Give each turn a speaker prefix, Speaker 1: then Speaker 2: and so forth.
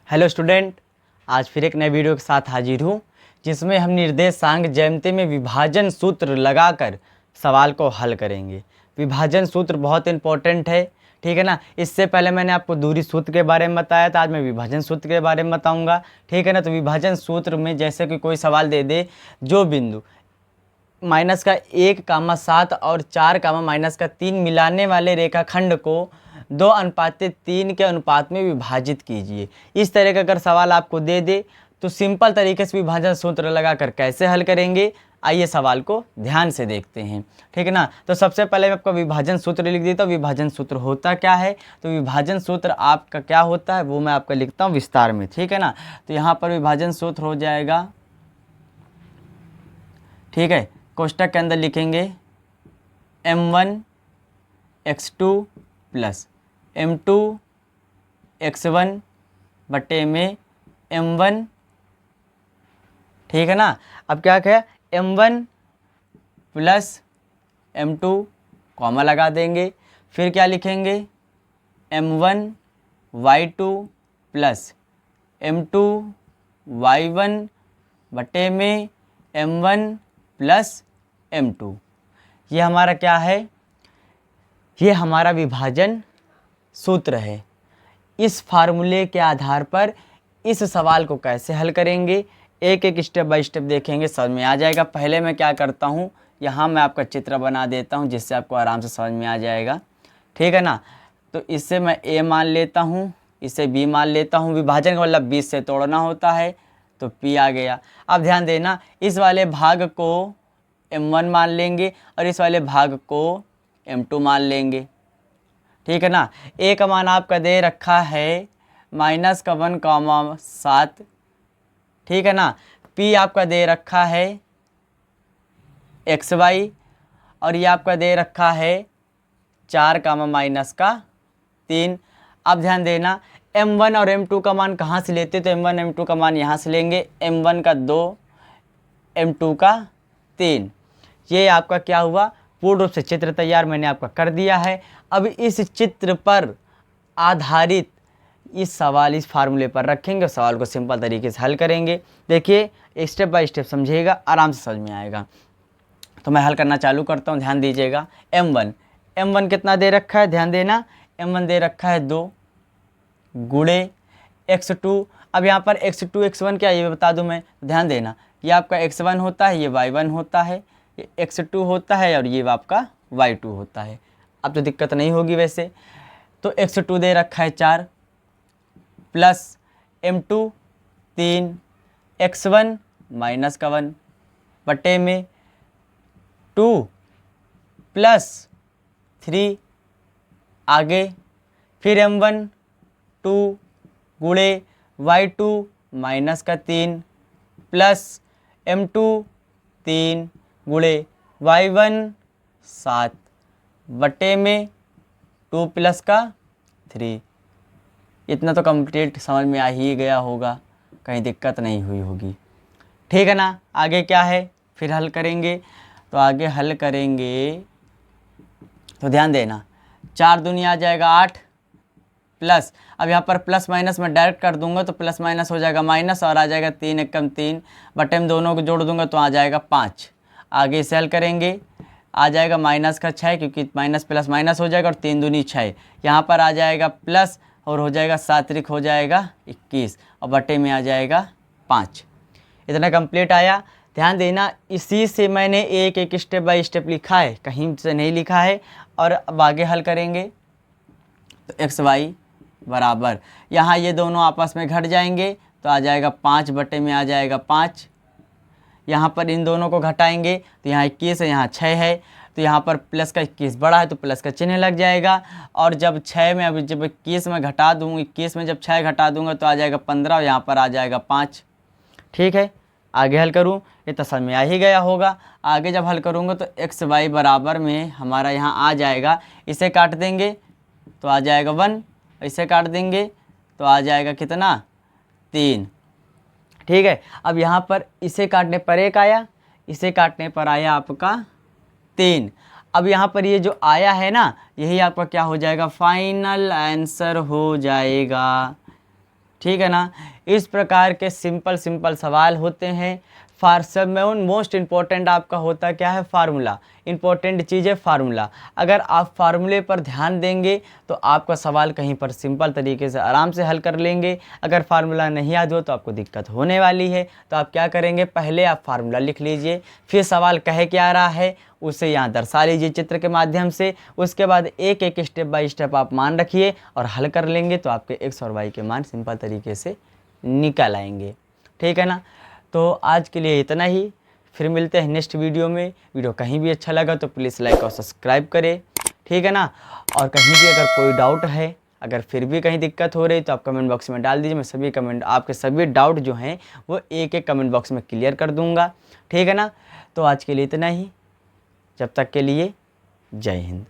Speaker 1: Hello student, आज फिर एक नए वीडियो के साथ हाजिर हूँ जिसमें हम निर्देशांक ज्यामिति में विभाजन सूत्र लगाकर सवाल को हल करेंगे। विभाजन सूत्र बहुत इंपॉर्टेंट है, ठीक है ना। इससे पहले मैंने आपको दूरी सूत्र के बारे में बताया था, आज मैं विभाजन सूत्र के बारे में बताऊंगा, ठीक है ना। तो विभाजन सूत्र में जैसे कि कोई सवाल दे दे, जो बिंदु -1, 7 और 4, -3 मिलाने वाले रेखाखंड को 2:3 के अनुपात में विभाजित कीजिए। इस तरह का अगर सवाल आपको दे दे तो सिंपल तरीके से विभाजन सूत्र लगाकर कैसे हल करेंगे, आइए सवाल को ध्यान से देखते हैं, ठीक है ना। तो सबसे पहले मैं आपको विभाजन सूत्र लिख देता हूँ। विभाजन सूत्र होता क्या है, तो विभाजन सूत्र आपका क्या होता है वो मैं आपका लिखता हूँ विस्तार में, ठीक है ना। तो यहाँ पर विभाजन सूत्र हो जाएगा, ठीक है, कोष्टक के अंदर लिखेंगे m1 x2 plus m2 x1 बटे में m1, ठीक है ना। अब क्या कहे, m1 प्लस m2 कॉमा लगा देंगे, फिर क्या लिखेंगे m1 y2 plus m2 y1 बटे में m1 प्लस m2। ये हमारा क्या है, ये हमारा विभाजन सूत्र है। इस फार्मूले के आधार पर इस सवाल को कैसे हल करेंगे, एक एक स्टेप बाय स्टेप देखेंगे, समझ में आ जाएगा। पहले मैं क्या करता हूँ, यहाँ मैं आपका चित्र बना देता हूँ जिससे आपको आराम से समझ में आ जाएगा, ठीक है ना। तो इससे मैं a मान लेता हूँ, इसे b मान लेता हूँ। विभाजन का मतलब 20 से तोड़ना होता है, तो p आ गया। अब ध्यान देना, इस वाले भाग को m1 मान लेंगे और इस वाले भाग को m2 मान लेंगे, ठीक है ना। a का मान आपका दे रखा है -1, 7, ठीक है ना। p आपका दे रखा है xy और ये आपका दे रखा है 4, अब ध्यान देना, m1 और m2 का मान कहाँ से लेते, तो m1 m2 का मान यहाँ से लेंगे, m1 का 2, m2 का 3। ये आपका क्या हुआ, पूर्ण रूप से चित्र तैयार मैंने आपका कर दिया है। अब इस चित्र पर आधारित इस सवाल इस फार्मूले पर रखेंगे, सवाल को सिंपल तरीके से हल करेंगे। देखिए स्टेप बाय स्टेप समझिएगा, आराम से समझ में आएगा। तो मैं हल करना चालू करता हूँ, ध्यान दीजिएगा। m1 कितना दे रखा है, ध्यान देना, m1 दे रखा है 2 गुणे x2। अब यहाँ पर x2 x1 क्या ये बता दूँ मैं, ध्यान देना, ये आपका x1 होता है, ये y1 होता है, ये x2 होता है और ये आपका y2 होता है। अब तो दिक्कत नहीं होगी वैसे। तो x2 दे रखा है 4 प्लस m2 3, x1 -1 बटे में 2 प्लस 3, आगे फिर m1 2 गुणे y2 -3 प्लस m2 3 गुणे y1 7 बटे में 2 प्लस का 3। इतना तो कंप्लीट समझ में आ ही गया होगा, कहीं दिक्कत नहीं हुई होगी, ठीक है ना। आगे क्या है, फिर हल करेंगे। तो आगे हल करेंगे तो ध्यान देना, 4 दूनी आ जाएगा 8 प्लस, अब यहाँ पर प्लस माइनस मैं डायरेक्ट कर दूंगा तो प्लस माइनस हो जाएगा माइनस और आ जाएगा 3 एकम 3 बटे में दोनों को जोड़ दूंगा तो आ जाएगा 5। आगे इसे हल करेंगे, आ जाएगा माइनस का 6 क्योंकि माइनस प्लस माइनस हो जाएगा और 3 दूनी 6, यहाँ पर आ जाएगा प्लस और हो जाएगा 7 त्रिक हो जाएगा 21 और बटे में आ जाएगा 5। इतना कंप्लीट आया। ध्यान देना, इसी से मैंने एक एक स्टेप बाय स्टेप लिखा है, कहीं से नहीं लिखा है। और अब आगे हल करेंगे तो xy बराबर, यहाँ ये दोनों आपस में घट जाएंगे तो आ जाएगा 5 बटे में आ जाएगा 5। यहाँ पर इन दोनों को घटाएंगे तो यहाँ 21 है, यहाँ 6 है, तो यहाँ पर प्लस का 21 बड़ा है तो प्लस का चिन्ह लग जाएगा। और जब 6 में, अब जब 21 में घटा दूँ, 21 में जब 6 घटा दूंगा तो आ जाएगा 15 और यहाँ पर आ जाएगा 5, ठीक है। आगे हल करूँ, ये तो समझ में आ ही गया होगा। आगे जब हल करूँगा तो xy बराबर में हमारा यहाँ आ जाएगा, इसे काट देंगे तो आ जाएगा 1, इसे काट देंगे तो आ जाएगा कितना 3, ठीक है। अब यहाँ पर इसे काटने पर 1 आया, इसे काटने पर आया आपका 3। अब यहाँ पर ये जो आया है ना, यही आपका क्या हो जाएगा, फाइनल आंसर हो जाएगा। ठीक है ना। इस प्रकार के सिंपल सिंपल सवाल होते हैं। सब में उन मोस्ट इम्पॉर्टेंट आपका होता क्या है, फार्मूला। इंपॉर्टेंट चीज़ है फार्मूला। अगर आप फार्मूले पर ध्यान देंगे तो आपका सवाल कहीं पर सिंपल तरीके से आराम से हल कर लेंगे। अगर फार्मूला नहीं याद हो तो आपको दिक्कत होने वाली है। तो आप क्या करेंगे, पहले आप फार्मूला लिख लीजिए, फिर सवाल कह क्या रहा है उसे यहाँ दर्शा लीजिए चित्र के माध्यम से। उसके बाद एक एक स्टेप बाय स्टेप आप मान रखिए और हल कर लेंगे तो आपके एक्स और वाई के मान सिंपल तरीके से निकल आएंगे। ठीक है ना। तो आज के लिए इतना ही, फिर मिलते हैं नेक्स्ट वीडियो में। वीडियो कहीं भी अच्छा लगा तो प्लीज़ लाइक और सब्सक्राइब करें। ठीक है ना। और कहीं भी अगर कोई डाउट है, अगर फिर भी कहीं दिक्कत हो रही तो आप कमेंट बॉक्स में डाल दीजिए। मैं सभी कमेंट, आपके सभी डाउट जो हैं वो एक एक कमेंट बॉक्स में क्लियर कर दूंगा। ठीक है ना। तो आज के लिए इतना ही, जब तक के लिए जय हिंद।